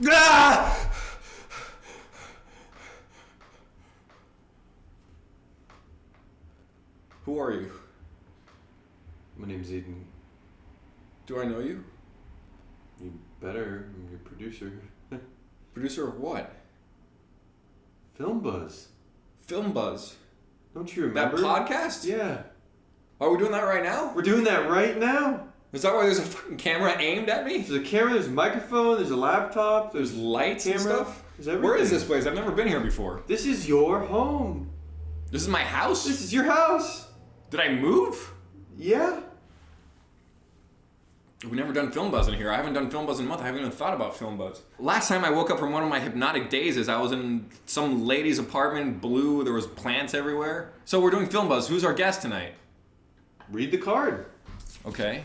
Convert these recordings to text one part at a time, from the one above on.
Ah! Who are you? My name's Aidan. Do I know you? You better. I'm your producer. Producer of what? Film Buzz. Film Buzz. Don't you remember? That podcast? Yeah. Are we doing that right now? We're doing that right now. Is that why there's a fucking camera aimed at me? There's a camera, there's a microphone, there's a laptop, There's lights and stuff? There's everything. Where is this place? I've never been here before. This is your home. This is my house? This is your house. Did I move? Yeah. We've never done Film Buzz in here. I haven't done Film Buzz in a month. I haven't even thought about Film Buzz. Last time I woke up from one of my hypnotic dazes, I was in some lady's apartment, blue, there was plants everywhere. So we're doing Film Buzz. Who's our guest tonight? Read the card. Okay.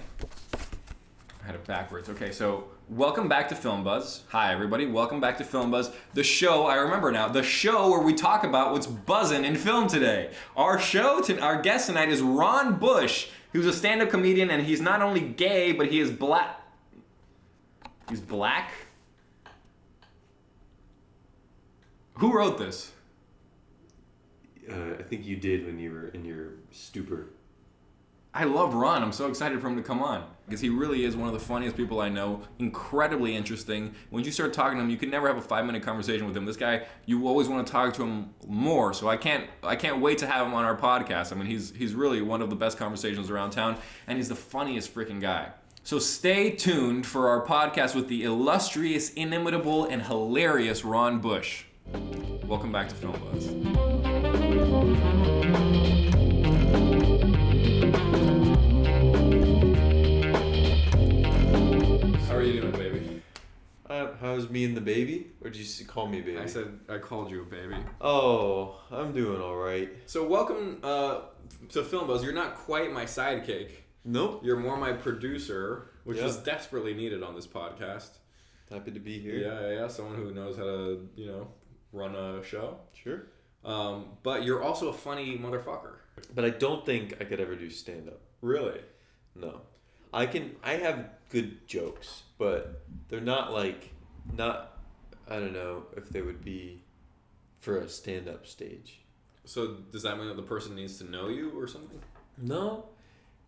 I had it backwards. Okay, so welcome back to Film Buzz. Hi, everybody. Welcome back to Film Buzz. The show, I remember now, the show where we talk about what's buzzing in film today. Our guest tonight is Ron Bush. Who's a stand-up comedian, and he's not only gay, but he is black. He's black? Who wrote this? I think you did when you were in your stupor. I love Ron. I'm so excited for him to come on. Because he really is one of the funniest people I know. Incredibly interesting. When you start talking to him, you can never have a 5-minute conversation with him. This guy, you always want to talk to him more. So I can't wait to have him on our podcast. I mean, he's really one of the best conversations around town. And he's the funniest freaking guy. So stay tuned for our podcast with the illustrious, inimitable, and hilarious Ron Bush. Welcome back to Film Buzz. How are you doing, baby? How's me and the baby? Or did you call me baby? I said I called you a baby. Oh, I'm doing all right. So welcome to Film Buzz. You're not quite my sidekick. Nope. You're more my producer, which is desperately needed on this podcast. Happy to be here. Yeah. Someone who knows how to, run a show. Sure. But you're also a funny motherfucker. But I don't think I could ever do stand-up. Really? No. I have good jokes, but they're not I don't know if they would be for a stand-up stage. So does that mean that the person needs to know you or something? No.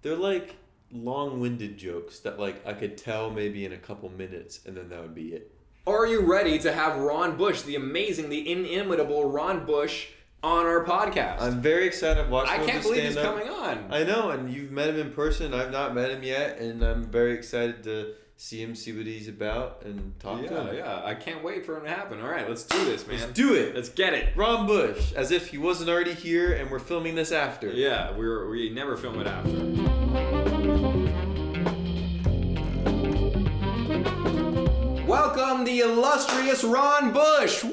They're like long-winded jokes that I could tell maybe in a couple minutes and then that would be it. Are you ready to have Ron Bush, the amazing, the inimitable Ron Bush, on our podcast? I'm very excited. I've watched him I can't believe he's stand-up. coming on. I know, and you've met him in person. I've not met him yet, and I'm very excited to see him, see what he's about, and talk to him. Yeah. I can't wait for him to happen. All right, let's do this, man. Let's do it. Let's get it. Ron Bush, as if he wasn't already here, and we're filming this after. Yeah, we never film it after. Welcome the illustrious Ron Bush. Woo!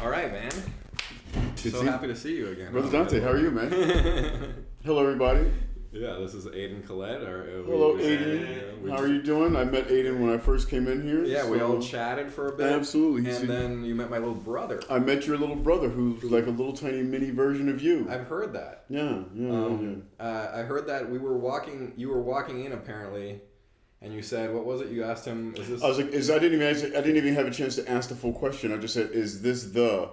All right, man. Happy to see you again. Brother Dante, how are you, man? Hello, everybody. Yeah, this is Aidan Collett. Hello, Aidan. How are you doing? I met Aidan when I first came in here. Yeah, we all chatted for a bit. Absolutely. And then you met my little brother. I met your little brother, who's like a little tiny mini version of you. I've heard that. Yeah. I heard that you were walking in apparently, and you said, what was it? You asked him, is this... I was like, I didn't even have a chance to ask the full question. I just said, is this the...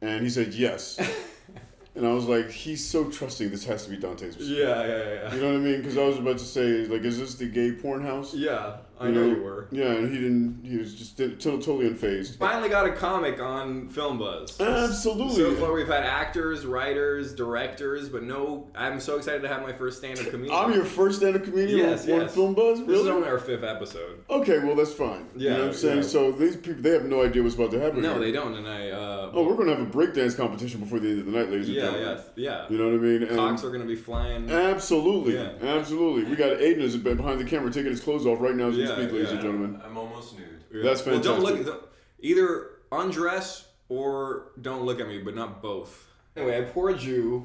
And he said, yes. And I was like, he's so trusting. This has to be Dante's. Yeah. You know what I mean? Because I was about to say, is this the gay porn house? Yeah, I know you were. Yeah, and he was just totally unfazed. Finally got a comic on Film Buzz. Absolutely. So far we've had actors, writers, directors, but I'm so excited to have my first stand-up comedian. I'm your first stand-up comedian on Film Buzz? Really? This is only our 5th episode. Okay, well, that's fine. Yeah, you know what I'm saying? Yeah. So these people, they have no idea what's about to happen. No, here. they don't, and we're going to have a breakdance competition before the end of the night, ladies and gentlemen. Yeah. You know what I mean? And cocks are going to be flying. Absolutely. We got Aidan is behind the camera taking his clothes off right now as we speak, ladies and gentlemen. I'm almost nude. Yeah. That's fantastic. Well, either undress or don't look at me, but not both. Anyway, I poured you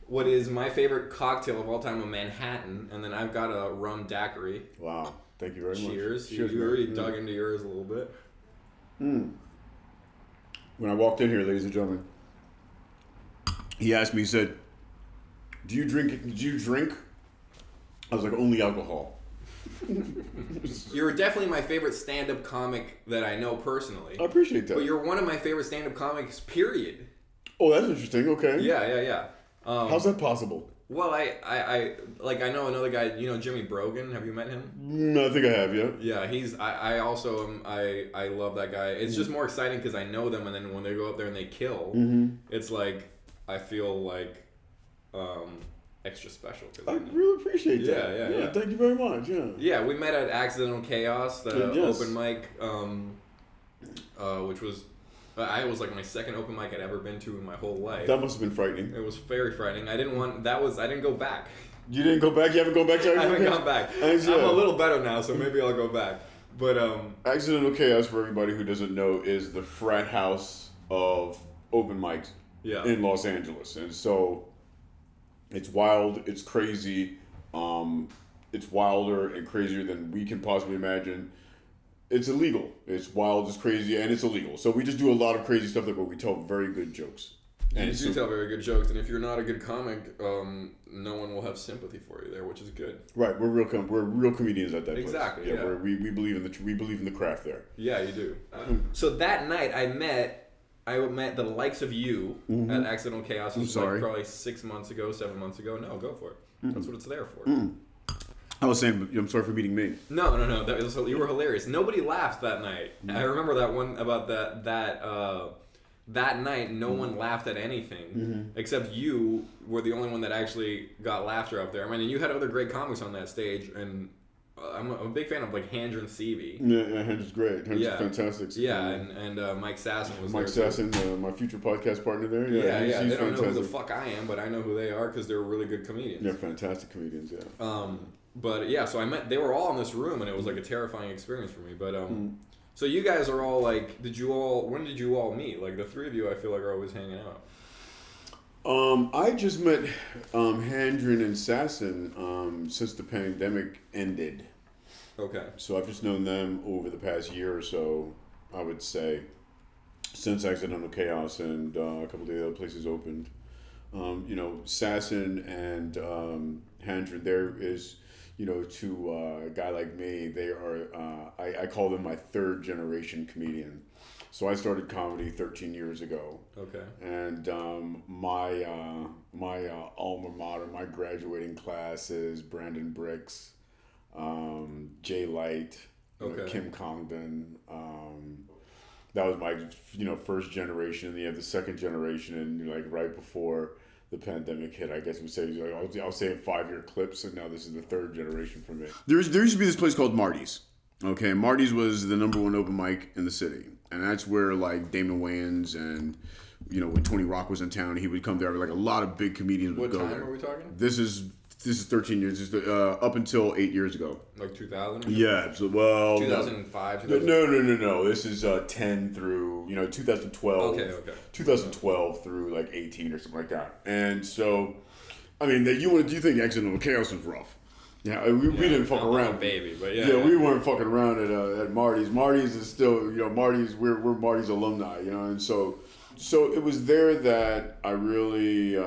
what is my favorite cocktail of all time, a Manhattan, and then I've got a rum daiquiri. Wow. Thank you very much. Cheers. Cheers. You already dug into yours a little bit. When I walked in here, ladies and gentlemen, he asked me, he said, Did you drink? I was like, only alcohol. You're definitely my favorite stand-up comic that I know personally. I appreciate that. But you're one of my favorite stand-up comics, period. Oh, that's interesting. Okay. Yeah. How's that possible? Well, I know another guy, Jimmy Brogan. Have you met him? No, I think I have, yeah. Yeah, I also am, I love that guy. It's just more exciting because I know them, and then when they go up there and they kill, it's like, I feel like extra special. I really appreciate that. Yeah. Thank you very much, yeah. Yeah, we met at Accidental Chaos, the Yes. open mic, which was... I was like my second open mic I'd ever been to in my whole life. That must have been frightening. It was very frightening. I didn't go back. You didn't go back? You haven't gone back to I haven't gone back. I'm a little better now, so maybe I'll go back. But Accidental Chaos, for everybody who doesn't know, is the frat house of open mics in Los Angeles. And so it's wild, it's crazy, it's wilder and crazier than we can possibly imagine. It's illegal. It's wild, it's crazy, and it's illegal. So we just do a lot of crazy stuff there, but we tell very good jokes. And you do tell very good jokes, and if you're not a good comic, no one will have sympathy for you there, which is good. Right, we're real comedians at that place. Exactly. Yeah, we believe in the craft there. Yeah, you do. So that night, I met the likes of you at Accidental Chaos. It was like probably 7 months ago. No, go for it. That's what it's there for. I was saying, I'm sorry for meeting me. No. You were hilarious. Nobody laughed that night. I remember that one about that night. No one laughed at anything except you were the only one that actually got laughter up there. I mean, and you had other great comics on that stage, and I'm a big fan of like Handren Seavey. Yeah, Handren's great. Handren's fantastic. Yeah, and Mike Sasson was Mike there. Sasson, my future podcast partner there. Yeah. He's They don't fantastic. know who the fuck I am, but I know who they are because they're really good comedians. They're fantastic comedians. Yeah. But yeah, so they were all in this room, and it was like a terrifying experience for me. But so you guys are all like, when did you all meet? Like the three of you, I feel like are always hanging out. I just met Handren and Sasson since the pandemic ended. Okay. So I've just known them over the past year or so, I would say, since Accidental Chaos and a couple of the other places opened. Sasson and Handren, there is, to a guy like me, they are, I call them my third generation comedian. So I started comedy 13 years ago. Okay. And my alma mater, my graduating class is Brandon Bricks, Jay Light, Kim Congdon. That was my first generation. And you have the second generation, and like right before the pandemic hit, I guess we'd say I'll say in 5-year clips, and now this is the third generation for me. There used to be this place called Marty's. Okay, Marty's was the number one open mic in the city, and that's where like Damon Wayans and when Tony Rock was in town, he would come there. Like a lot of big comedians would go there. What time are we talking? This is 13 years. This is, up until 8 years ago. Like 2000? Yeah. So, well, 2005. No. This is 10 through 2012. Okay. 2012 through like 18 or something like that. And so, I mean, do you think Accidental Chaos was rough? Yeah, we didn't fuck around, baby, but we weren't fucking around at Marty's. Marty's is still, Marty's. We're Marty's alumni, and so it was there that I really,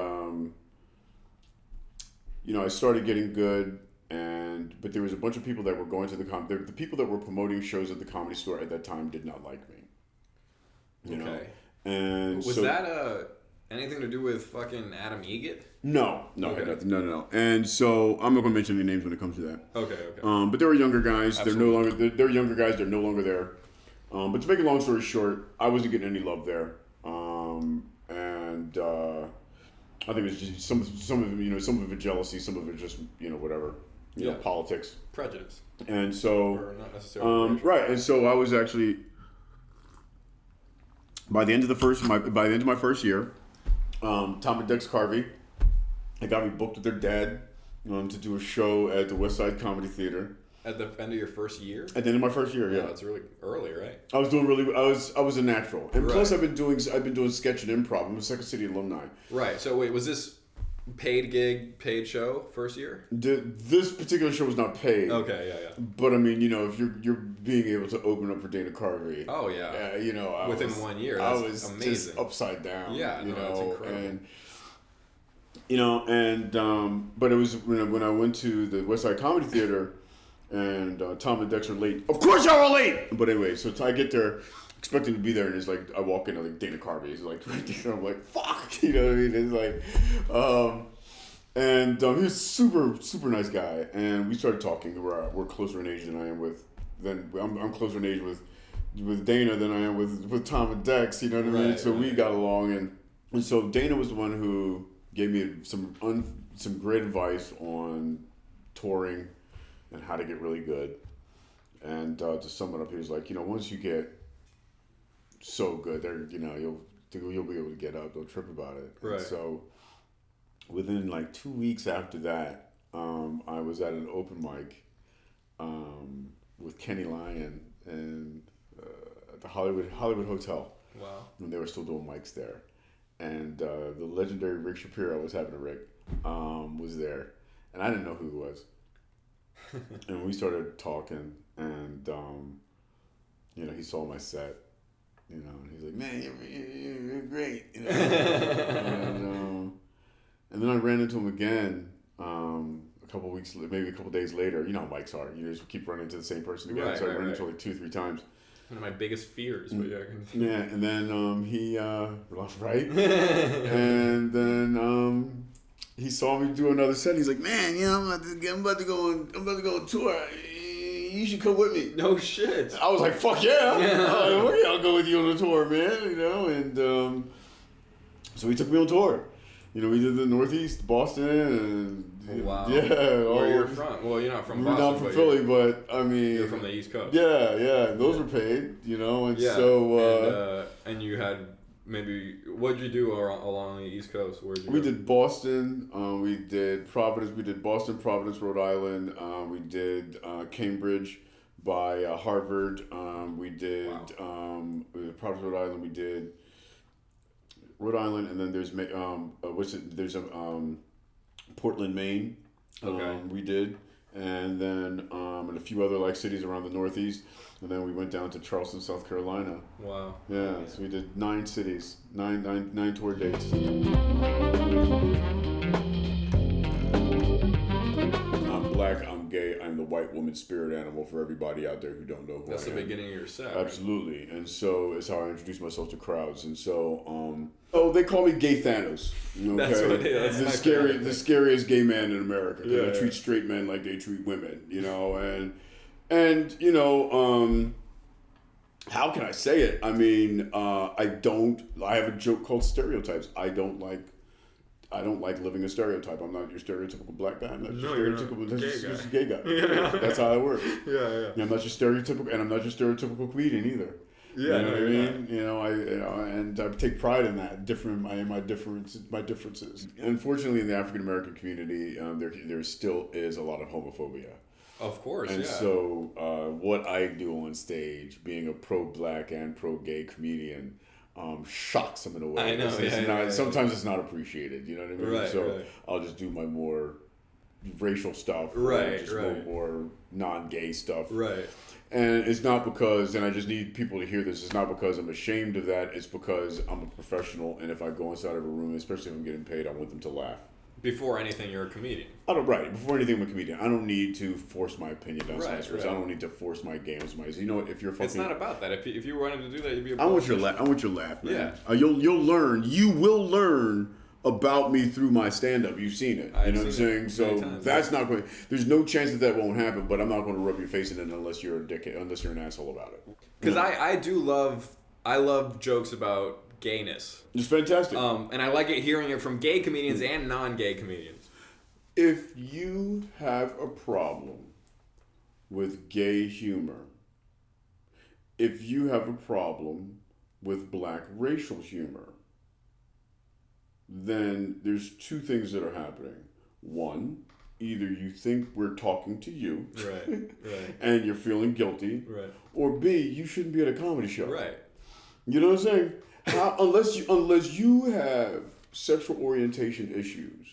I started getting good, but there was a bunch of people that were going to the people that were promoting shows at the Comedy Store at that time did not like me. You know, and was that anything to do with fucking Adam Egget? No, Okay. No. And so I'm not going to mention any names when it comes to that. Okay. But there were younger guys. Absolutely. They're younger guys. They're no longer there. But to make a long story short, I wasn't getting any love there. I think it was just some of it, some of it jealousy, some of it just whatever, politics, prejudice, and so or not necessarily right. And so I was actually by the end of my first year, Tom and Dana Carvey, they got me booked with their dad to do a show at the West Side Comedy Theater. At the end of your first year? At the end of my first year, yeah. That's really early, right? I was a natural, and plus I've been doing sketch and improv. I'm a Second City alumni. Right. So wait, was this paid gig, paid show first year? This particular show was not paid. Okay, yeah. But I mean, if you're being able to open up for Dana Carvey. Oh yeah. Within 1 year, I that's was amazing. just upside down. Yeah, that's incredible. And but it was when I went to the West Side Comedy Theater. And Tom and Dex are late. Of course y'all are late! But anyway, so I get there, expecting to be there, and it's like, I walk in, like, Dana Carvey. He's like, right there. I'm like, fuck! You know what I mean? It's like, and he was super, super nice guy. And we started talking. We're closer in age than I am with, I'm closer in age with Dana than I am with Tom and Dex, you know what I mean? So we got along, and so Dana was the one who gave me some great advice on touring and how to get really good. And to sum it up, he was like, once you get so good, you'll be able to get up. Don't trip about it. Right. And so within like 2 weeks after that, I was at an open mic with Kenny Lyon and at the Hollywood Hotel. Wow. And they were still doing mics there. And the legendary Rick Shapiro, was having a Rick, was there. And I didn't know who he was. And we started talking, and he saw my set, and he's like, "Man, you're great," and then I ran into him again a couple days later. You know how mics are; you just keep running into the same person again. So I ran into him like 2-3 times. One of my biggest fears, but yeah. And then he right, and then. He saw me do another set. He's like, "Man, I'm about to go on tour. You should come with me." No shit. I was like, "Fuck yeah!" I'll go with you on the tour, man. And so he took me on tour. We did the Northeast, Boston, and wow. Yeah. Where you're from? Well, you're not from Boston. We're not from Philly, but I mean, you're from the East Coast. Yeah. Those were paid, and yeah. so. And you had. Maybe what'd you do along the East Coast? Where'd you go? We did Boston. We did Providence. We did Boston, Providence, Rhode Island. We did Cambridge by Harvard. We did Providence, Rhode Island. We did Rhode Island, and then there's Portland, Maine. Okay. We did, and then and a few other cities around the Northeast. And then we went down to Charleston, South Carolina. Wow. Yeah, so we did 9 cities, nine tour dates. I'm black, I'm gay, I'm the white woman spirit animal for everybody out there who don't know who That's I am. the beginning of your set. Absolutely. Right? And so it's how I introduce myself to crowds. And so, they call me Gay Thanos. Okay? That's what it is. The scariest gay man in America. Yeah. I treat straight men like they treat women, And how can I say it? I mean, I have a joke called stereotypes. I don't like living a stereotype. I'm not your stereotypical black guy. I'm not your stereotypical gay guy. Yeah. That's how I work. Yeah. I'm not your stereotypical, and I'm not your stereotypical comedian either. Yeah, you know what I mean? And I take pride in that. My differences. Unfortunately, in the African American community, there still is a lot of homophobia. Of course, and so what I do on stage, being a pro-black and pro-gay comedian, shocks them in a way. I know. Sometimes it's not appreciated. You know what I mean? Right. I'll just do my more racial stuff, more non-gay stuff, right. And it's not because, and I just need people to hear this, it's not because I'm ashamed of that, it's because I'm a professional, and if I go inside of a room, especially if I'm getting paid, I want them to laugh. Before anything, you're a comedian. Before anything, I'm a comedian. I don't need to force my opinion on somebody's person. I don't need to force my game on somebody's. If you're fucking... It's not about that. If you wanted to do that, you'd be a... I want your laugh, man. Yeah. You will learn about me through my stand-up. You've seen it. You know what I'm saying? So that's not going... There's no chance that won't happen, but I'm not going to rub your face in it unless you're a dickhead, unless you're an asshole about it. Because I love jokes about gayness. It's fantastic. And I like hearing it from gay comedians and non-gay comedians. If you have a problem with gay humor, if you have a problem with black racial humor, then there's two things that are happening. One, either you think we're talking to you, right, and you're feeling guilty, right, or B, you shouldn't be at a comedy show, right. You know what I'm saying? Unless you have sexual orientation issues,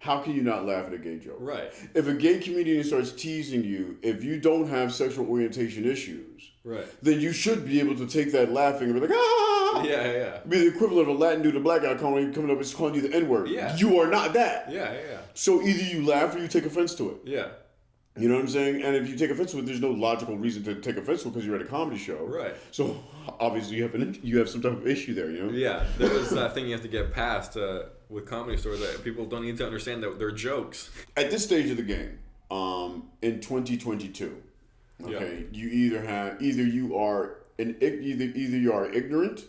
how can you not laugh at a gay joke? Right. If a gay comedian starts teasing you, if you don't have sexual orientation issues, right, then you should be able to take that laughing and be like, ah! Yeah. Be the equivalent of a Latin dude, a black guy coming up and calling you the N-word. Yeah. You are not that. Yeah. So either you laugh or you take offense to it. Yeah. You know what I'm saying? And if you take offense to it, there's no logical reason to take offense to it because you're at a comedy show. Right. So obviously you have some type of issue there, you know? Yeah, there is that thing you have to get past with comedy stores that people don't need to understand that they're jokes. At this stage of the game, in 2022, okay, you either you are ignorant,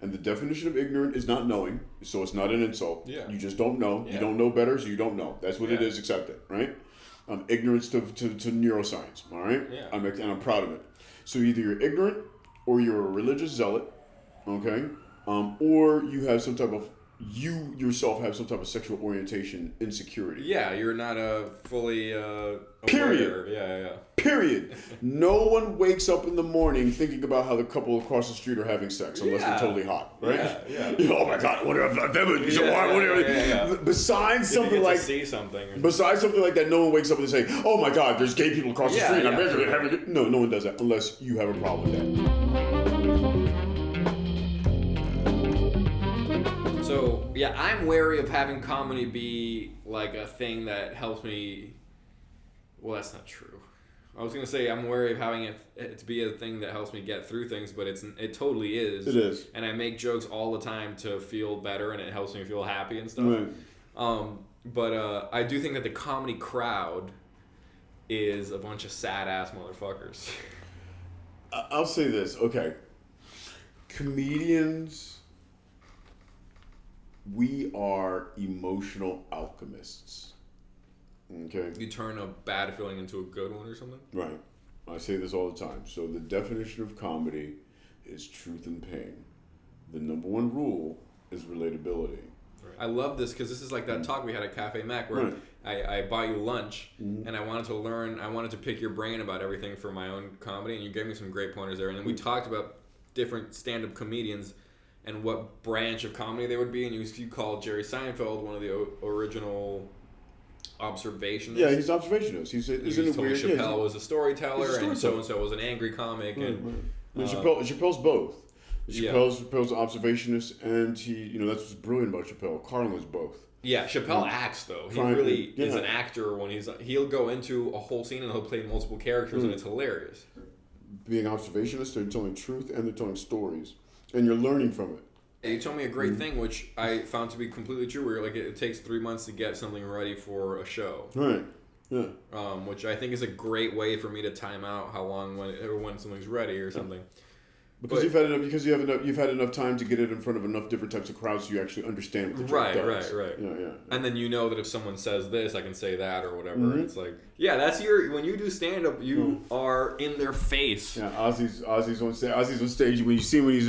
and the definition of ignorant is not knowing, so it's not an insult. Yeah. You just don't know. Yeah. You don't know better, so you don't know. That's what it is. Accept it, right? Ignorance to neuroscience. All right. Yeah. I'm proud of it. So either you're ignorant, or you're a religious zealot, okay, or you have some type of you yourself have some type of sexual orientation insecurity. Yeah, you're not a fully Period. Yeah. Period. No one wakes up in the morning thinking about how the couple across the street are having sex unless they're totally hot, right? Yeah. Oh my God! I wonder if that would be so hard. Besides something like besides something like that, no one wakes up and say, "Oh my God, there's gay people across the street." No one does that unless you have a problem with that. So, yeah, I'm wary of having comedy be like a thing that helps me. Well, that's not true. I was going to say I'm wary of having it to be a thing that helps me get through things, but it totally is. It is. And I make jokes all the time to feel better, and it helps me feel happy and stuff. Right. But I do think that the comedy crowd is a bunch of sad-ass motherfuckers. I'll say this, okay. Comedians, we are emotional alchemists. Okay. You turn a bad feeling into a good one or something? Right. I say this all the time. So the definition of comedy is truth and pain. The number one rule is relatability. Right. I love this because this is like that talk we had at Cafe Mac where I bought you lunch and I wanted to pick your brain about everything for my own comedy, and you gave me some great pointers there. And then we talked about different stand-up comedians and what branch of comedy they would be, and you called Jerry Seinfeld one of the original observationist. Yeah, he's observationist. Isn't it weird? Chappelle was a storyteller, and so-and-so was an angry comic. Chappelle's both. Chappelle's an observationist, and that's what's brilliant about Chappelle. Carlin is both. Yeah, Chappelle acts though. He really is an actor when he'll go into a whole scene and he'll play multiple characters, and it's hilarious. Being observationist, they're telling truth and they're telling stories, and you're learning from it. You told me a great thing, which I found to be completely true. Where like it takes 3 months to get something ready for a show, right? Yeah. Which I think is a great way for me to time out how long when something's ready or something. Because you've had enough time to get it in front of enough different types of crowds, so you actually understand what the joke does. Right. Yeah. And then you know that if someone says this, I can say that or whatever. Mm-hmm. It's like, that's when you do stand up, you are in their face. Yeah, Ozzy's on stage. Ozzy's on stage when you see him when he's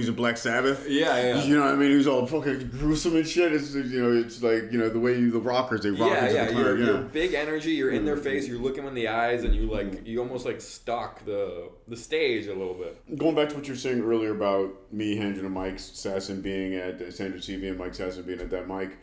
in Black Sabbath. Yeah. You know what I mean? He's all fucking gruesome and shit. It's it's like the way the rockers they rock into the crowd. You're big energy. You're in their face. You look them in the eyes, and you almost like stalk the stage a little bit. Going back to what you were saying earlier about me handing to Mike Sasson being at Sandra TV and Mike Sasson being at that mic,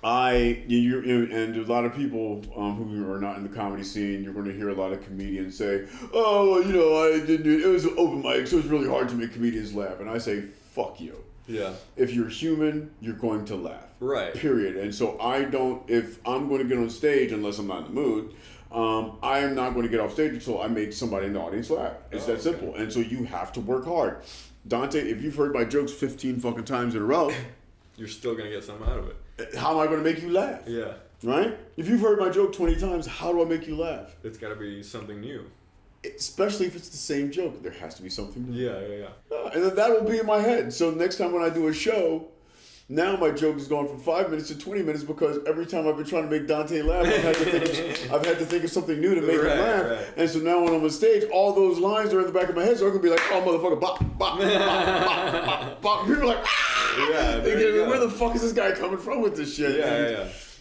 and a lot of people who are not in the comedy scene, you're going to hear a lot of comedians say, "Oh, I didn't. It was an open mic, so it was really hard to make comedians laugh." And I say, "Fuck you." Yeah. If you're human, you're going to laugh. Right. Period. And so if I'm going to get on stage, unless I'm not in the mood, I am not going to get off stage until I make somebody in the audience laugh. It's that simple. And so you have to work hard. Dante, if you've heard my jokes 15 fucking times in a row, you're still going to get something out of it. How am I going to make you laugh? Yeah. Right? If you've heard my joke 20 times, how do I make you laugh? It's got to be something new. Especially if it's the same joke. There has to be something new. Yeah. And then that will be in my head. So next time when I do a show, now my joke is going from 5 minutes to 20 minutes because every time I've been trying to make Dante laugh, I've had to think of something new to make him laugh. Right. And so now when I'm on stage, all those lines are in the back of my head, so I can be like, "Oh, motherfucker, bop, bop, bop, bop, bop." People are like, "Ah!" Yeah, where the fuck is this guy coming from with this shit?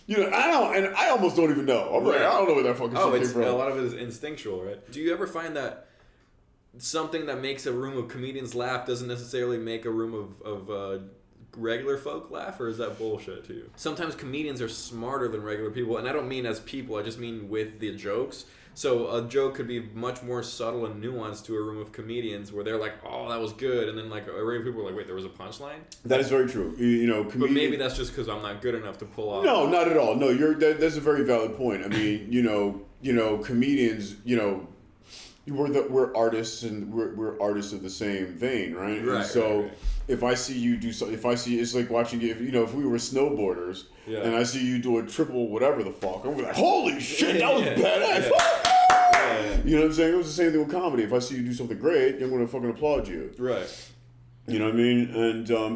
Yeah. I almost don't even know. I'm like, I don't know where that fucking shit came from. A lot of it is instinctual, right? Do you ever find that something that makes a room of comedians laugh doesn't necessarily make a room of regular folk laugh, or is that bullshit to you? Sometimes comedians are smarter than regular people, and I don't mean as people, I just mean with the jokes. So a joke could be much more subtle and nuanced to a room of comedians where they're like, "Oh, that was good," and then like regular people are like, "Wait, there was a punchline?" That is very true. But maybe that's just because I'm not good enough to pull off. No, not at all. No, that's a very valid point. I mean, comedians, we're artists and we're artists of the same vein, right? Right. And so right. if I see you do so, it's like watching if we were snowboarders and I see you do a triple whatever the fuck, I'm like, holy shit, that was badass. Yeah. You know what I'm saying? It was the same thing with comedy. If I see you do something great, I'm gonna fucking applaud you. Right. You know what I mean?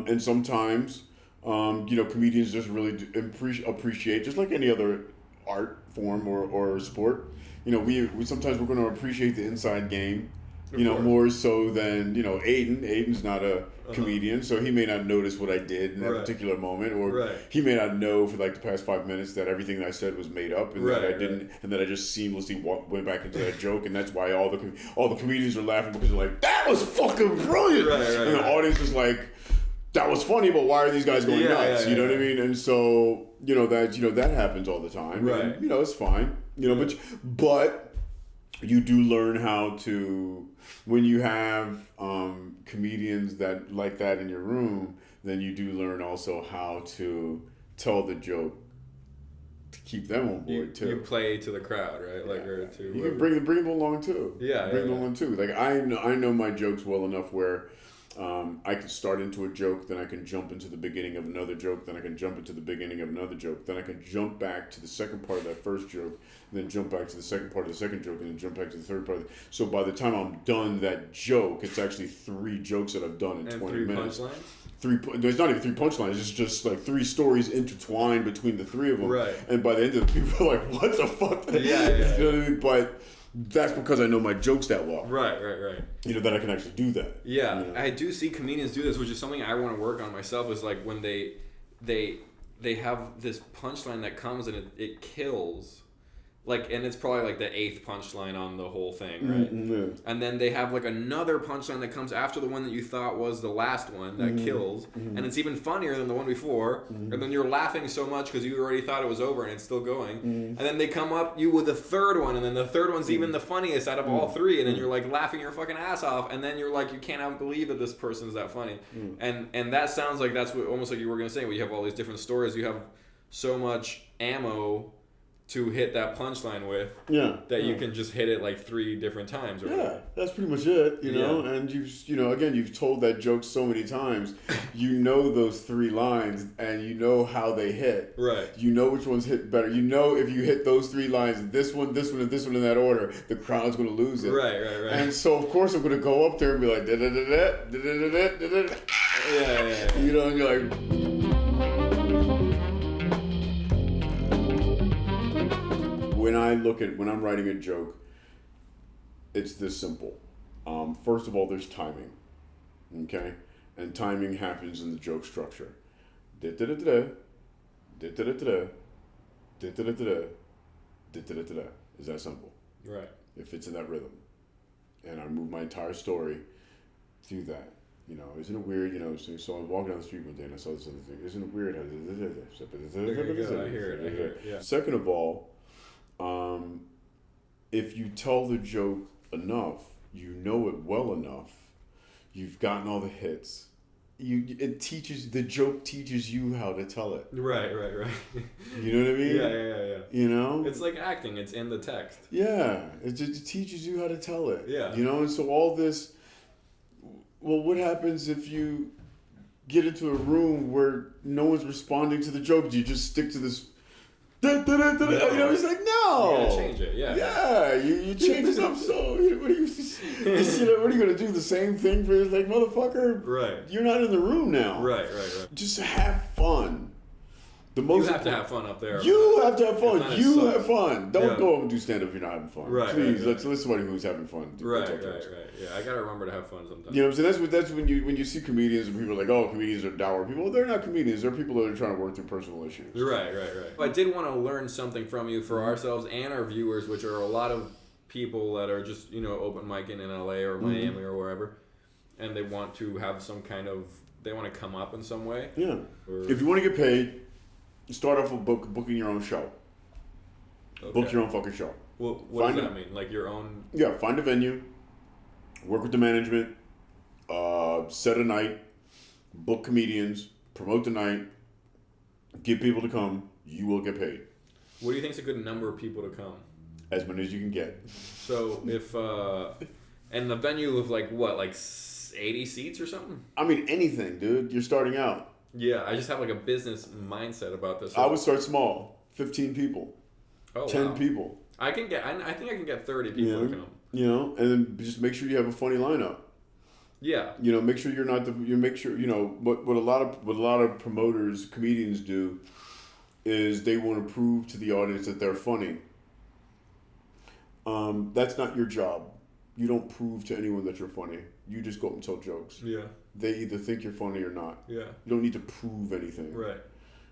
And sometimes, comedians just really appreciate, just like any other art form or sport. We sometimes we're going to appreciate the inside game, more so than, Aidan. Aidan's not a comedian, so he may not notice what I did in that particular moment, or he may not know for like the past 5 minutes that everything I said was made up and that I didn't, and that I just seamlessly went back into that joke, and that's why all the comedians are laughing because they're like, that was fucking brilliant, and the audience is like, that was funny, but why are these guys going nuts? You know what I mean? And so that happens all the time, right? And, it's fine, but you do learn how to, when you have comedians that like that in your room, then you do learn also how to tell the joke to keep them on board too. You play to the crowd, right? You can bring them along too. Bring them along too. Like I know my jokes well enough where I can start into a joke, then I can jump into the beginning of another joke, then I can jump into the beginning of another joke, then I can jump back to the second part of that first joke, then jump back to the second part of the second joke, and then jump back to the third part. So by the time I'm done that joke, it's actually 3 jokes that I've done in 20 minutes. There's not even 3 punchlines. It's just like 3 stories intertwined between the 3 of them. Right. And by the end of it, people are like, "What the fuck?" You know what I mean? But that's because I know my jokes that well. Right. That I can actually do that. Yeah, I do see comedians do this, which is something I want to work on myself. Is like when they have this punchline that comes and it kills. And it's probably like the 8th punchline on the whole thing, right? Mm-hmm. And then they have like another punchline that comes after the one that you thought was the last one that kills, and it's even funnier than the one before. And then you're laughing so much because you already thought it was over and it's still going. And then they come up you with a third one, and then the third one's even the funniest out of all 3, and then you're like laughing your fucking ass off, and then you're like, you can't believe that this person's that funny. And that sounds like that's what almost like you were gonna say, where you have all these different stories, you have so much ammo to hit that punchline with, that you can just hit it like 3 different times. That's pretty much it, you know. And you've told that joke so many times, those 3 lines, and you know how they hit. Right. You know which ones hit better. You know if you hit those 3 lines, this one, and this one in that order, the crowd's gonna lose it. Right. And so of course I'm gonna go up there and be like, da da da da da da da. Yeah. And you're like. When I'm writing a joke, it's this simple. First of all, there's timing, okay? And timing happens in the joke structure. Da-da-da-da-da, da-da-da-da-da, da-da-da-da-da, da-da-da-da-da. It's that simple. Right. It fits in that rhythm. And I move my entire story through that. Isn't it weird, so I was walking down the street one day and I saw this other thing. Isn't it weird? There you go. I hear it, yeah. Second of all, if you tell the joke enough, you know it well enough, you've gotten all the hits. The joke teaches you how to tell it. Right. You know what I mean? Yeah. It's like acting. It's in the text. Yeah. It just teaches you how to tell it. Yeah. And so all this. Well, what happens if you get into a room where no one's responding to the joke? Do you just stick to this? It's like, no. You gotta change it, yeah. Yeah, you change it up. So what are you gonna do? The same thing for motherfucker? Right. You're not in the room now. Right. Just have fun. You have to have fun up there. You have to have fun. You have fun. Don't go and do stand up if you're not having fun. Right. Please, let's somebody who's having fun. Right. Yeah, I gotta remember to have fun sometimes. You know what I'm saying? That's when you see comedians and people are like, oh, comedians are dour people. Well, they're not comedians. They're people that are trying to work through personal issues. Right. I did want to learn something from you for ourselves and our viewers, which are a lot of people that are just open micing in LA or Miami or wherever, and they want to have they want to come up in some way. Yeah. If you want to get paid, start off with booking your own show. Okay. Book your own fucking show. Well, what does that mean? Like your own? Yeah, find a venue, work with the management, set a night, book comedians, promote the night, get people to come. You will get paid. What do you think is a good number of people to come? As many as you can get. So if and the venue of like 80 seats or something? I mean, anything, dude. You're starting out. Yeah, I just have like a business mindset about this. I would start small. 15 people. 10 people. I think I can get 30 people to come. You know, and then just make sure you have a funny lineup. Yeah. You know, make sure you're not what a lot of promoters, comedians do is they want to prove to the audience that they're funny. That's not your job. You don't prove to anyone that you're funny. You just go up and tell jokes. Yeah. They either think you're funny or not. Yeah. You don't need to prove anything. Right.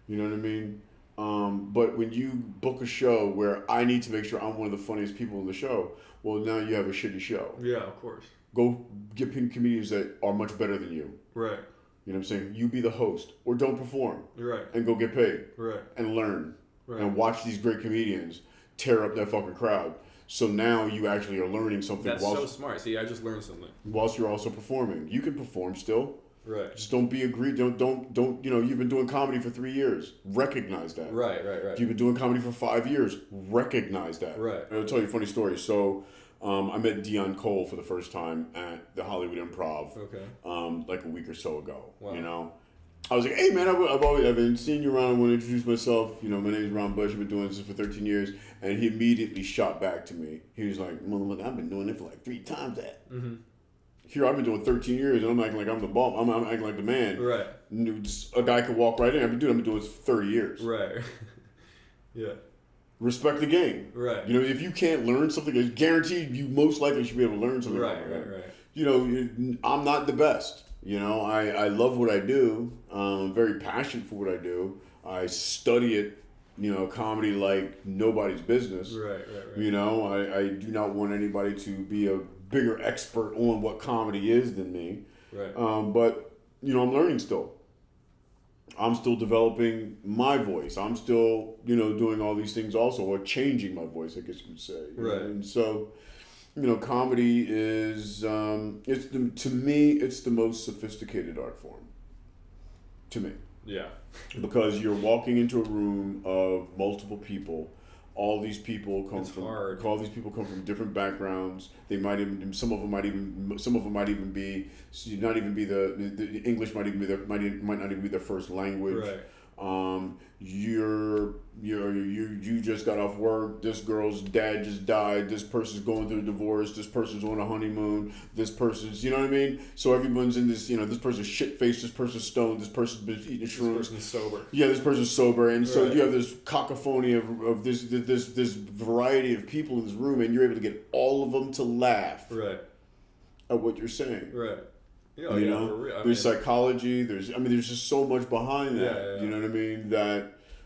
You know what I mean? But when you book a show where I need to make sure I'm one of the funniest people in the show, well, now you have a shitty show. Yeah, of course. Go get comedians that are much better than you. Right. You know what I'm saying? You be the host or don't perform. Right. And go get paid. Right. And learn. Right. And watch these great comedians tear up that fucking crowd. So now you actually are learning something. That's so smart. See, I just learned something. Whilst you're also performing. You can perform still. Right. Just don't be agreed. Don't. You know, you've been doing comedy for 3 years. Recognize that. Right. You've been doing comedy for 5 years. Recognize that. Right. And I'll tell you a funny story. So, I met Dion Cole for the first time at the Hollywood Improv. Okay. Like a week or so ago. Wow. You know, I was like, hey man, I've been seeing you around. I want to introduce myself. You know, my name is Ron Bush. I've been doing this for 13 years. And he immediately shot back to me. He was like, motherfucker, I've been doing it for like 3 times that. Mm-hmm. Here I've been doing 13 years, and I'm acting like I'm the ball. I'm acting like the man. Right. Just a guy could walk right in. I've been doing this for 30 years. Right. Yeah. Respect the game. Right. You know, if you can't learn something, it's guaranteed you most likely should be able to learn something. Right. You know, I'm not the best. You know, I love what I do. I'm very passionate for what I do. I study it, you know, comedy like nobody's business. Right. You know, I do not want anybody to be a bigger expert on what comedy is than me. Right. But, you know, I'm learning still. I'm still developing my voice. I'm still, you know, doing all these things also, or changing my voice, I guess you could say. Right. Know? And so, you know, comedy is, to me, it's the most sophisticated art form. To me. Yeah. Because you're walking into a room of multiple people. All these people come from different backgrounds. They might even some of them might even be the English might not even be their first language. Right. You just got off work. This girl's dad just died. This person's going through a divorce. This person's on a honeymoon. This person's, you know what I mean? So everyone's in this, you know, this person's shit-faced. This person's stoned. This person's been eating shrooms. This person's sober. Yeah, this person's sober. And so Right. you have this cacophony of this variety of people in this room, and you're able to get all of them to laugh Right. at what you're saying. Right. Yeah, You know, for real. there's psychology. There's just so much behind that. Yeah. You know what I mean?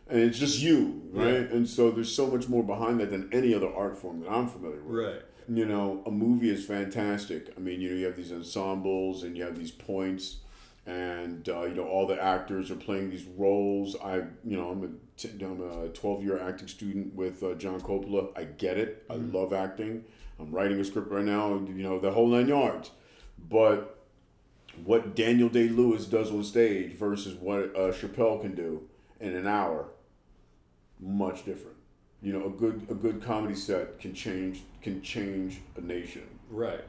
And it's just you, right? Yeah. And so there's so much more behind that than any other art form that I'm familiar with. Right. You know, a movie is fantastic. I mean, you know, you have these ensembles and you have these points, and you know, all the actors are playing these roles. I'm a 12-year acting student with John Coppola. I get it. I love acting. I'm writing a script right now. You know, the whole 9 yards. But what Daniel Day-Lewis does on stage versus what Chappelle can do in an hour, much different. You know, a good comedy set can change a nation. Right.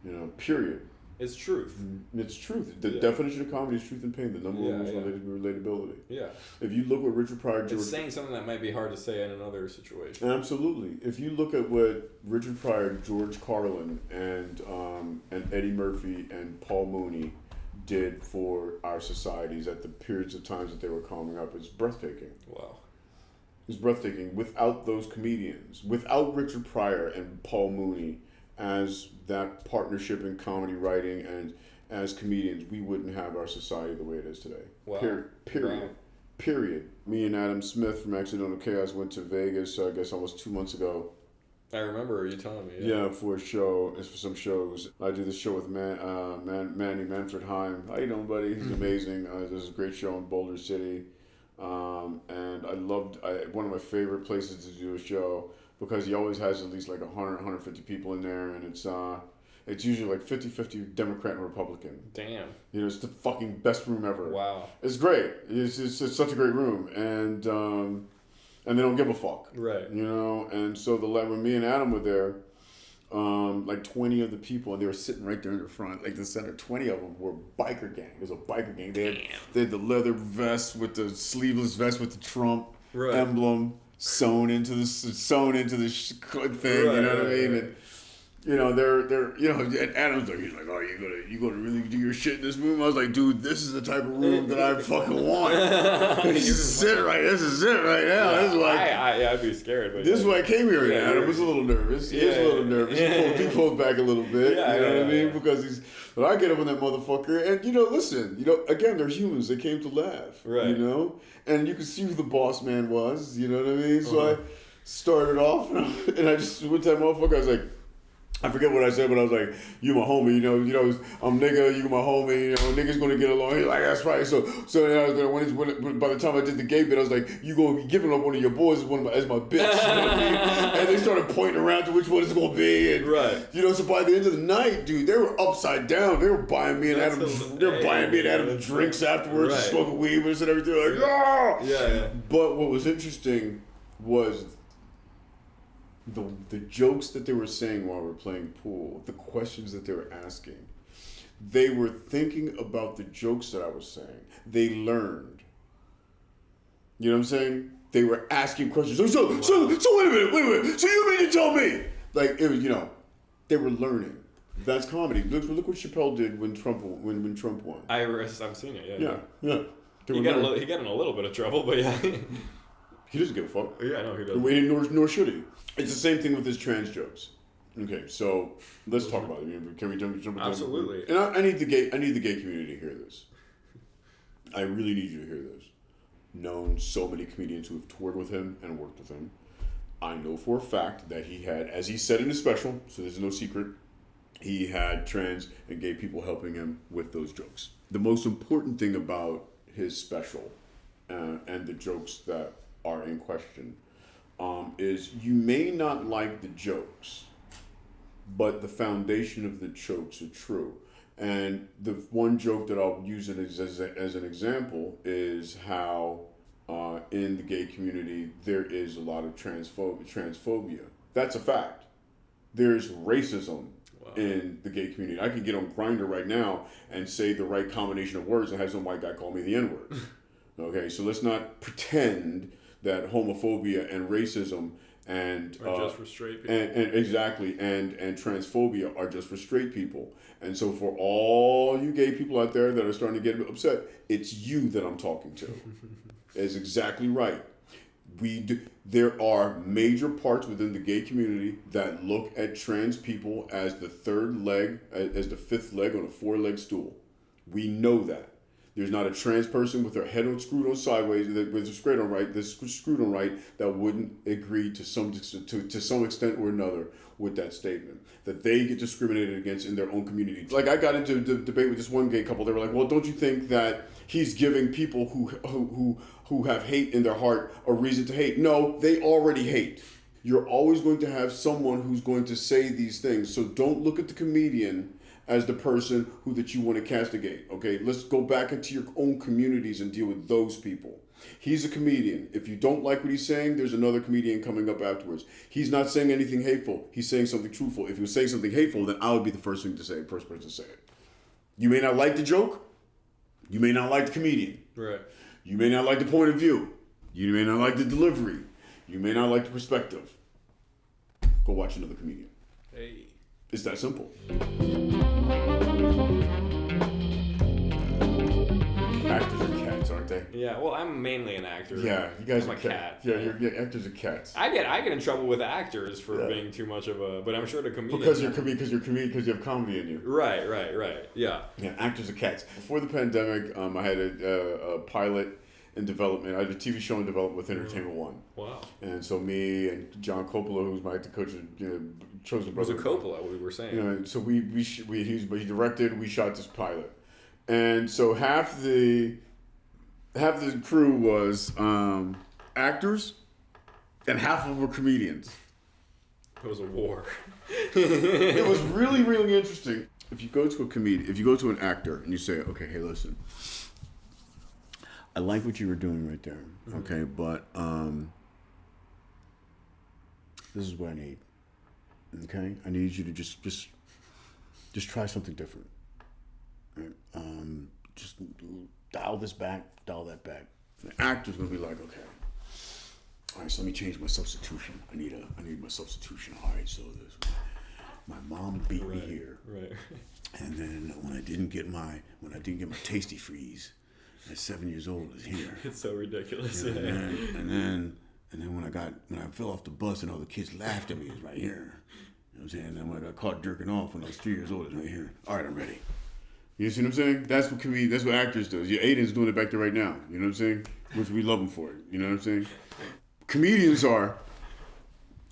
You know, period. It's truth. It's truth. The definition of comedy is truth and pain. The number one is relatability. Yeah. If you look at Richard Pryor, It's saying something that might be hard to say in another situation. Absolutely. If you look at what Richard Pryor, George Carlin, and Eddie Murphy and Paul Mooney did for our societies at the periods of times that they were coming up, it's breathtaking. Wow. It's breathtaking. Without those comedians, without Richard Pryor and Paul Mooney as that partnership in comedy writing and as comedians, we wouldn't have our society the way it is today. Wow. Period. Wow. Period. Me and Adam Smith from Accidental Chaos went to Vegas, I guess almost 2 months ago. I remember you telling me. Yeah, for a show. It's for some shows. I did this show with Manny Manfred Heim. How you doing, buddy? He's amazing. This is a great show in Boulder City. And one of my favorite places to do a show because he always has at least like 100, 150 people in there, and it's usually like 50-50 Democrat and Republican. Damn. You know, it's the fucking best room ever. Wow. It's great. It's such a great room. And and they don't give a fuck. Right. You know, and so when me and Adam were there, like 20 of the people, and they were sitting right there in the front, like the center. 20 of them were biker gang. It was a biker gang. They had the leather vest with the sleeveless vest with the Trump emblem sewn into the thing. You know what I mean? And, you know, they're and Adam's like, he's like, oh, you gonna really do your shit in this room? I was like, dude, this is the type of room that I fucking want. This is it right now. This is why I'd be scared. But this is why I came here. Adam was a little nervous. He is a little nervous. He pulled back a little bit. You know what I mean? Because but I get up on that motherfucker, and listen, again, they're humans. They came to laugh. Right. And you could see who the boss man was. You know what I mean? So I started off, and I just went to that motherfucker. I was like, I forget what I said, but I was like, you my homie, I'm nigga, you my homie, niggas gonna get along. He's like, that's right. So then I was gonna, by the time I did the gay bit, I was like, you gonna be giving up one of your boys as my bitch. You know what I mean? And they started pointing around to which one it's gonna be. And, so by the end of the night, dude, they were upside down. They were buying me and Adam drinks afterwards, and smoking weed with us and everything. Like, yeah. But what was interesting was the jokes that they were saying while we were playing pool, the questions that they were asking, they were thinking about the jokes that I was saying. They learned. You know what I'm saying? They were asking questions. So wait a minute. So you mean to tell me? Like, it was, they were learning. That's comedy. Look what Chappelle did when Trump won. I've seen it, yeah. He got in a little bit of trouble, but yeah. He doesn't give a fuck. Yeah, no, he doesn't. Nor should he. It's the same thing with his trans jokes. Okay, so let's talk about it. Can we jump? Absolutely. And I need the gay community to hear this. I really need you to hear this. Known so many comedians who have toured with him and worked with him. I know for a fact that he had, as he said in his special, so this is no secret, he had trans and gay people helping him with those jokes. The most important thing about his special and the jokes that are in question is you may not like the jokes, but the foundation of the jokes are true. And the one joke that I'll use it as an example is how in the gay community there is a lot of transphobia. That's a fact. There's racism in the gay community. I can get on Grindr right now and say the right combination of words and have some white guy call me the N-word. Okay, so let's not pretend that homophobia and racism and are just for straight people. And transphobia are just for straight people. And so for all you gay people out there that are starting to get upset, it's you that I'm talking to. It's exactly right. There are major parts within the gay community that look at trans people as the third leg, as the fifth leg on a four-leg stool. We know that. There's not a trans person with their head screwed on sideways, with a screwed on right, that wouldn't agree to some extent or another with that statement. That they get discriminated against in their own community. Like, I got into the debate with this one gay couple. They were like, well, don't you think that he's giving people who have hate in their heart a reason to hate? No, they already hate. You're always going to have someone who's going to say these things. So don't look at the comedian as the person that you want to castigate. Okay, let's go back into your own communities and deal with those people. He's a comedian. If you don't like what he's saying, there's another comedian coming up afterwards. He's not saying anything hateful. He's saying something truthful. If he was saying something hateful, then I would be the first person to say it. You may not like the joke. You may not like the comedian. Right. You may not like the point of view. You may not like the delivery. You may not like the perspective. Go watch another comedian. Hey. It's that simple. Actors are cats, aren't they? Yeah, well, I'm mainly an actor. Yeah, you guys I'm are a cat. Yeah, actors are cats. I get in trouble with actors for being too much of a, but I'm sure the comedians. Because you have comedy in you. Right. Yeah. Yeah, actors are cats. Before the pandemic, I had a pilot in development. I had a TV show in development with Entertainment One. Wow. And so me and John Coppola, who's my acting coach, chosen brother. It was a Coppola, we were saying. So he directed. We shot this pilot, and so half the crew was actors, and half of them were comedians. It was a war. It was really, really interesting. If you go to an actor and you say, okay, hey, listen, I like what you were doing right there, okay, but This is what I need. Okay? I need you to just try something different. Right? Just dial this back, dial that back. And the actor's gonna be like, okay. All right, so let me change my substitution. I need my substitution. All right, so my mom beat me here. Right. And then when I didn't get my Tasty Freeze at 7 years old is here. It's so ridiculous. And then when I fell off the bus and all the kids laughed at me, it's right here. You know what I'm saying? And then when I got caught jerking off when I was 3 years old, it's right here. All right, I'm ready. You see what I'm saying? That's what actors do. Aidan's doing it back there right now. You know what I'm saying? Which we love him for it. You know what I'm saying? Comedians are,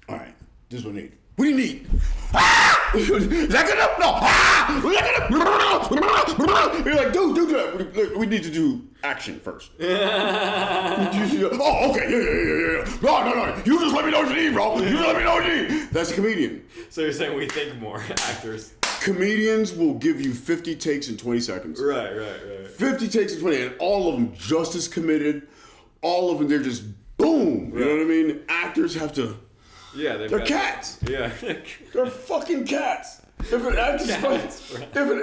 all right, this is what I need. What do you need? Ah! Is that good enough? No. Ah! You're like, dude, we need to do action first. Oh, okay, yeah. No. You just let me know what you need, bro. You just let me know what you need. That's a comedian. So you're saying we think more, actors. Comedians will give you 50 takes in 20 seconds. Right. 50 takes in 20, and all of them just as committed. All of them, they're just boom. You know what I mean? Actors have to... Yeah, they're cats. Yeah. They're fucking cats. If an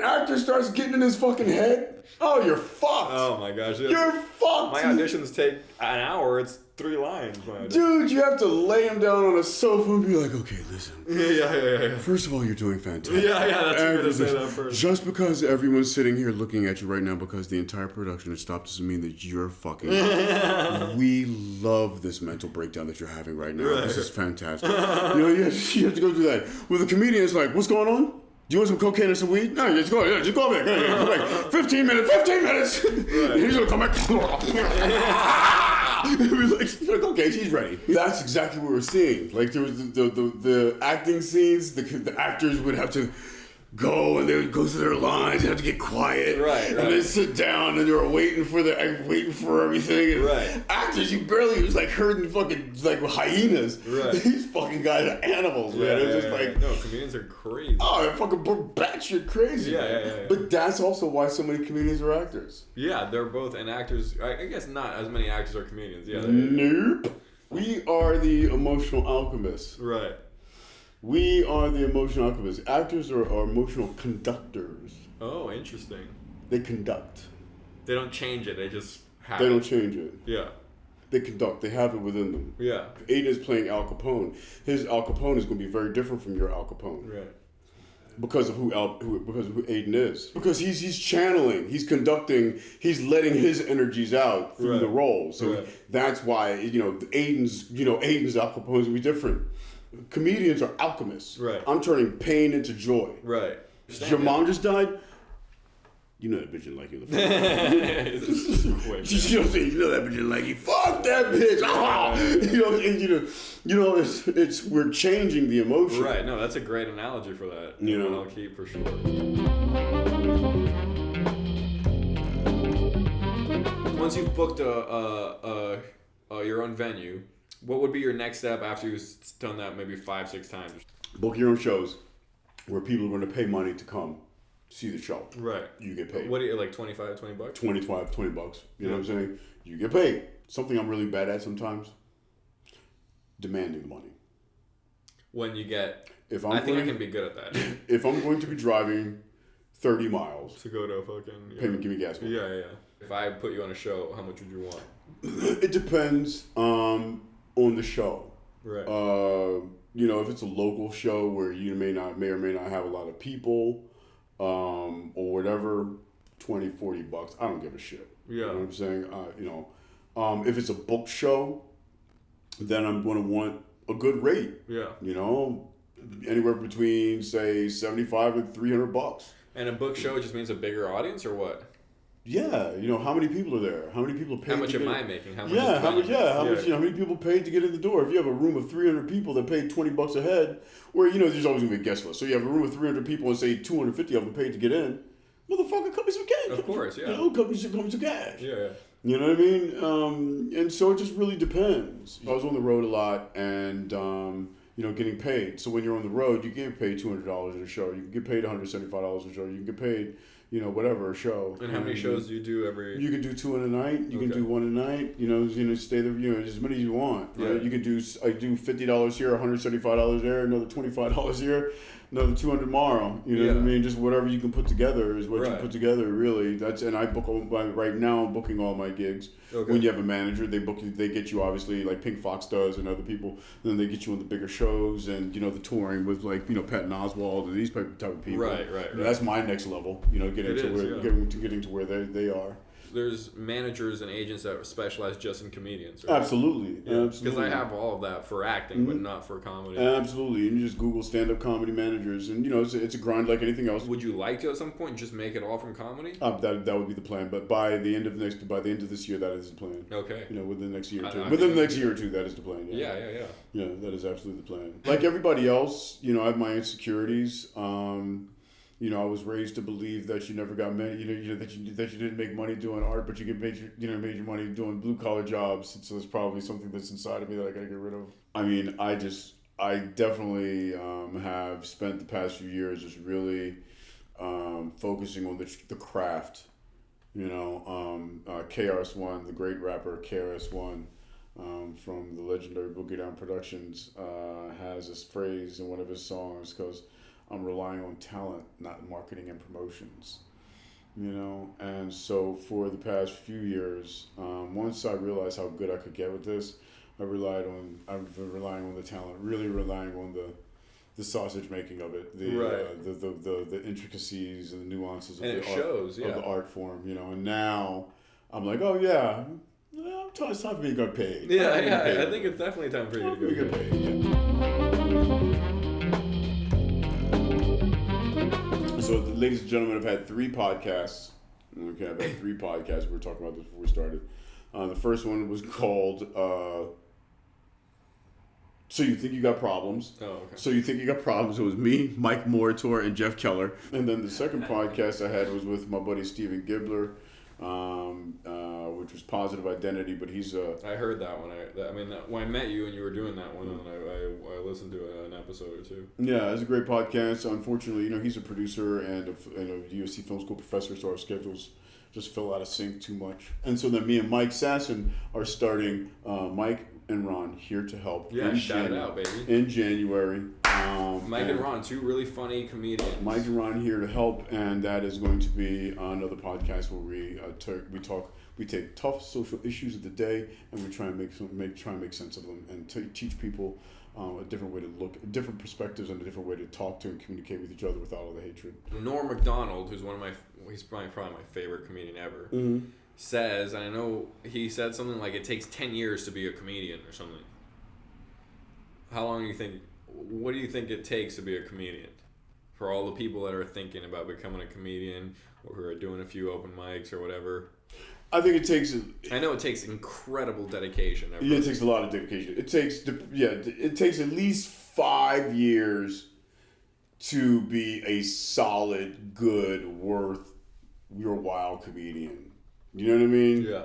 actor starts getting in his fucking head, oh, you're fucked. Oh my gosh. You're fucked. My auditions take an hour. It's 3 lines. Dude, you have to lay him down on a sofa and be like, okay, listen. Yeah. First of all, you're doing fantastic. Yeah, that's good to say that first. Just because everyone's sitting here looking at you right now because the entire production has stopped doesn't mean that you're fucking We love this mental breakdown that you're having right now. Right. This is fantastic. You have to go do that. With a comedian, it's like, what's going on? Do you want some cocaine and some weed? No, just go back. Come back. 15 minutes. Right. He's gonna come back. He's like, okay, she's ready. That's exactly what we're seeing. Like there was the acting scenes. The actors would have to go and they would go through their lines. They have to get quiet. Right. And then sit down and they were waiting for everything. And right. Actors, it was like herding fucking like hyenas. Right. These fucking guys are animals, man. It's just like no, comedians are crazy. Oh, they're fucking batshit crazy. Yeah. But that's also why so many comedians are actors. Yeah, they're both and actors. I guess not as many actors are comedians. Yeah. Nope. We are the emotional alchemists. Right. We are the emotional alchemists. Actors are emotional conductors. Oh, interesting. They conduct. They don't change it. They just have They don't change it. Yeah. They conduct. They have it within them. Yeah. If Aidan is playing Al Capone, his Al Capone is going to be very different from your Al Capone. Right. Because of who Aidan is. Because he's channeling, he's conducting, he's letting his energies out through the role. So that's why Aidan's Al Capone is going to be different. Comedians are alchemists. Right. I'm turning pain into joy. Right. Your mom just died. You know that bitch didn't like you. You know that bitch didn't like you. Fuck that bitch. It's we're changing the emotion. Right. No, that's a great analogy for that. I'll keep for sure. Once you've booked your own venue, what would be your next step after you've done that maybe 5-6 times? Book your own shows where people are going to pay money to come see the show. Right. You get paid. What do you like, $25, $20? $20 bucks. You know what I'm saying? You get paid. Something I'm really bad at sometimes. Demanding the money. When you get... I think I can be good at that. If I'm going to be driving 30 miles... To go to fucking... Pay me, give me gas money. Yeah. If I put you on a show, how much would you want? It depends on the show. Right. If it's a local show where you may or may not have a lot of people, or whatever, $20-$40 bucks. I don't give a shit. Yeah. You know what I'm saying? If it's a book show, then I'm going to want a good rate. Yeah. Anywhere between say $75 and $300. And a book show just means a bigger audience, or what? Yeah, how many people are there? How many people paid? How much am I making? How much? How many people paid to get in the door? If you have a room of 300 people that paid $20 a head, where there's always gonna be a guest list. So you have a room of 300 people and say 250 of them paid to get in. Motherfucker, cut me some cash. Of course, yeah. Cut me some cash. Yeah. You know what I mean? And so it just really depends. I was on the road a lot, and getting paid. So when you're on the road, you get paid $200 at a show. You can get paid $175 a show. You can get paid, whatever, a show. And how many shows do you do every? You can do 2 in a night. You can do 1 a night. Stay there. As many as you want. Right? Yeah. You can do. I do $50 here, $175 there, another $25 here, another $200 tomorrow. You know what I mean? Just whatever you can put together is what you put together. Really, and I book right now. I'm booking all my gigs. Okay. When you have a manager, they book you. They get you obviously like Pink Fox does and other people. And then they get you on the bigger shows and the touring with like Patton Oswalt and these type of people. Right. That's my next level. Getting to where they are. There's managers and agents that specialize just in comedians. Right? Absolutely. Because I have all of that for acting, but not for comedy. Absolutely. And you just Google stand-up comedy managers, and it's a grind like anything else. Would you like to at some point just make it all from comedy? That would be the plan. But by the end of this year, that is the plan. Okay. Within the next year or two. Within the next year or two, that is the plan. Yeah. Yeah, that is absolutely the plan. Like everybody else, I have my insecurities. I was raised to believe that you never got money. That you didn't make money doing art, but you made your money doing blue collar jobs. So it's probably something that's inside of me that I gotta get rid of. I mean, I definitely have spent the past few years just really focusing on the craft. KRS-One, the great rapper KRS-One. From the legendary Boogie Down Productions, has this phrase in one of his songs because I'm relying on talent, not marketing and promotions. And so for the past few years, once I realized how good I could get with this, I've been relying on the talent, really relying on the sausage making of it, the intricacies and the nuances of the art form, And now I'm like, oh yeah. It's time for me to get paid. I think it's definitely time for you to get paid. So, ladies and gentlemen, I've had 3 podcasts. Okay, I've had 3 podcasts. We were talking about this before we started. The first one was called So You Think You Got Problems. Oh, okay. So You Think You Got Problems. It was me, Mike Moritor, and Jeff Keller. And then the second podcast I had was with my buddy Steven Gibler. Which was Positive Identity, but he's I heard that one. When I met you and you were doing that one, and I listened to an episode or 2. Yeah, it's a great podcast. Unfortunately, he's a producer and a USC Film School professor, so our schedules just fell out of sync too much. And so then me and Mike Sasson are starting Mike and Ron Here to Help. Yeah, shout it out, baby. In January. Mike and Ron, 2 really funny comedians. Mike and Ron Here to Help, and that is going to be another podcast where we take tough social issues of the day and we try and make sense of them and teach people a different way to look, different perspectives, and a different way to talk to and communicate with each other without all the hatred. Norm Macdonald, who's he's probably my favorite comedian ever, says, and I know he said something like it takes 10 years to be a comedian or something. How long do you think? What do you think it takes to be a comedian? For all the people that are thinking about becoming a comedian or who are doing a few open mics or whatever. I think it takes. I know it takes incredible dedication. Yeah, it takes a lot of dedication. It takes at least 5 years to be a solid, good, worth your while comedian. You know what I mean? Yeah.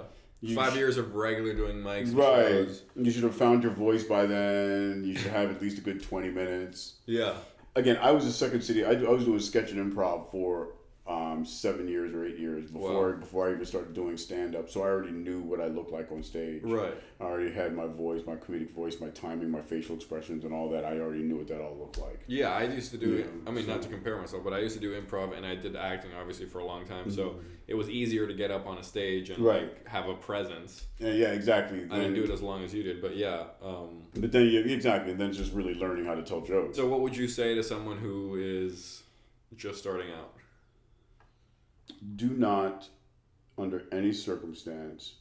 5 years of regular doing mics. Right. Shows. You should have found your voice by then. You should have at least a good 20 minutes. Yeah. Again, I was a Second City. I was doing sketch and improv for 7 years or 8 years before I even started doing stand-up. So I already knew what I looked like on stage. Right. I already had my voice, my comedic voice, my timing, my facial expressions, and all that. I already knew what that all looked like. Yeah, I used to do it. I mean, not to compare myself, but I used to do improv, and I did acting, obviously, for a long time. Mm-hmm. So it was easier to get up on a stage and have a presence. Yeah, exactly. I didn't do it as long as you did, but yeah. But then, exactly. And then just really learning how to tell jokes. So what would you say to someone who is just starting out? Do not, under any circumstance,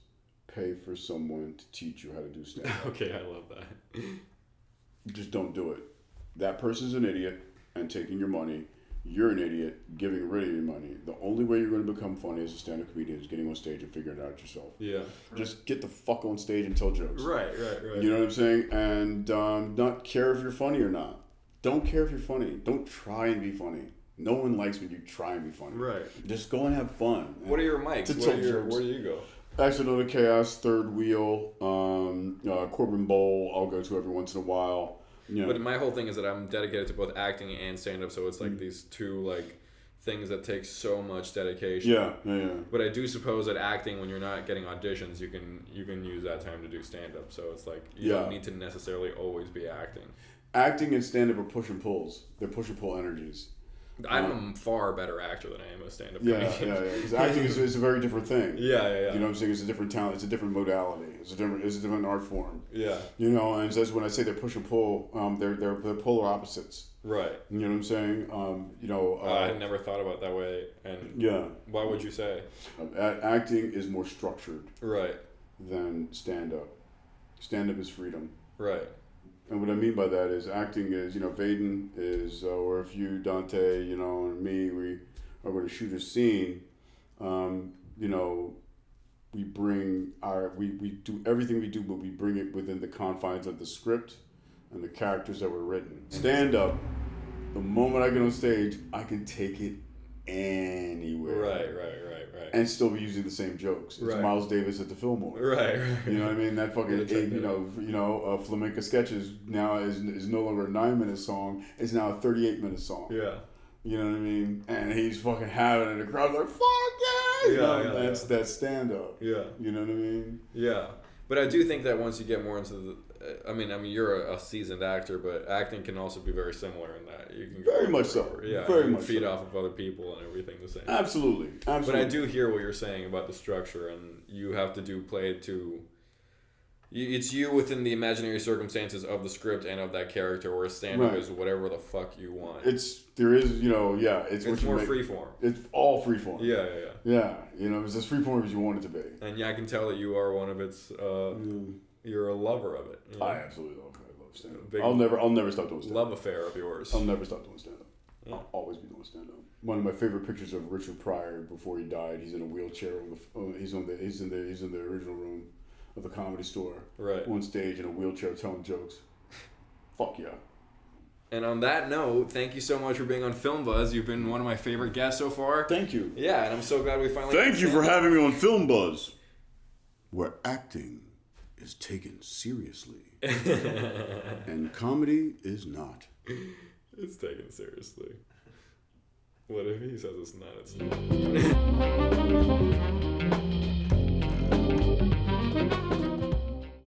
pay for someone to teach you how to do stand-up. Okay, I love that. Just don't do it. That person's an idiot and taking your money. You're an idiot giving rid of your money. The only way you're going to become funny as a stand-up comedian is getting on stage and figuring it out yourself. Yeah. Just get the fuck on stage and tell jokes. Right. You know what I'm saying? And not care if you're funny or not. Don't care if you're funny. Don't try and be funny. No one likes when you try and be funny. Right. Just go and have fun. What are your mics? Where do you go? Accidental Chaos, Third Wheel, Corbin Bowl, I'll go to every once in a while. Yeah. But my whole thing is that I'm dedicated to both acting and stand-up, so it's like these two like things that take so much dedication. Yeah. But I do suppose that acting, when you're not getting auditions, you can use that time to do stand-up. So it's like you don't need to necessarily always be acting. Acting and stand-up are push and pulls. They're push and pull energies. I'm a far better actor than I am a stand-up Yeah. comedian. Because acting is a very different thing. Yeah. You know what I'm saying? It's a different talent. It's a different modality. It's a different art form. Yeah. You know, and that's when I say they're push and pull. They're polar opposites. Right. You know what I'm saying? I had never thought about it that way. And why would you say? Acting is more structured. Right. Than stand-up. Stand-up is freedom. Right. And what I mean by that is acting is, Vaden is, or if you, Dante, and me, we are going to shoot a scene, we bring we do everything we do, but we bring it within the confines of the script and the characters that were written. Stand up, the moment I get on stage, I can take it anywhere. Right. And still be using the same jokes. It's Miles Davis at the Fillmore. Right. You know what I mean? That fucking flamenco sketches now is no longer a 9-minute song. It's now a 38-minute song. Yeah. You know what I mean? And he's fucking having it, and the crowd's like, fuck yeah! That's stand up. Yeah. You know what I mean? Yeah. But I do think that once you get more into the, I mean, you're a seasoned actor, but acting can also be very similar in that you can very much so. Yeah, very you much feed so. off of other people and everything the same. Absolutely. But I do hear what you're saying about the structure, and you have to play to. It's you within the imaginary circumstances of the script and of that character, whereas stand-up is whatever the fuck you want. It's more freeform. It's all freeform. Yeah. Yeah, it's as freeform as you want it to be. And yeah, I can tell that you are one of its. You're a lover of it. I absolutely love stand-up. I'll never stop doing stand-up. Love affair of yours. I'll never stop doing stand-up. I'll always be doing stand-up. One of my favorite pictures of Richard Pryor before he died. He's in a wheelchair. He's in the original room of the Comedy Store. Right. On stage in a wheelchair telling jokes. Fuck yeah. And on that note, thank you so much for being on Film Buzz. You've been one of my favorite guests so far. Thank you. Yeah, and I'm so glad we finally. Thank you for having me on Film Buzz, where acting is taken seriously and comedy is not. It's taken seriously. What if he says it's not? It's not.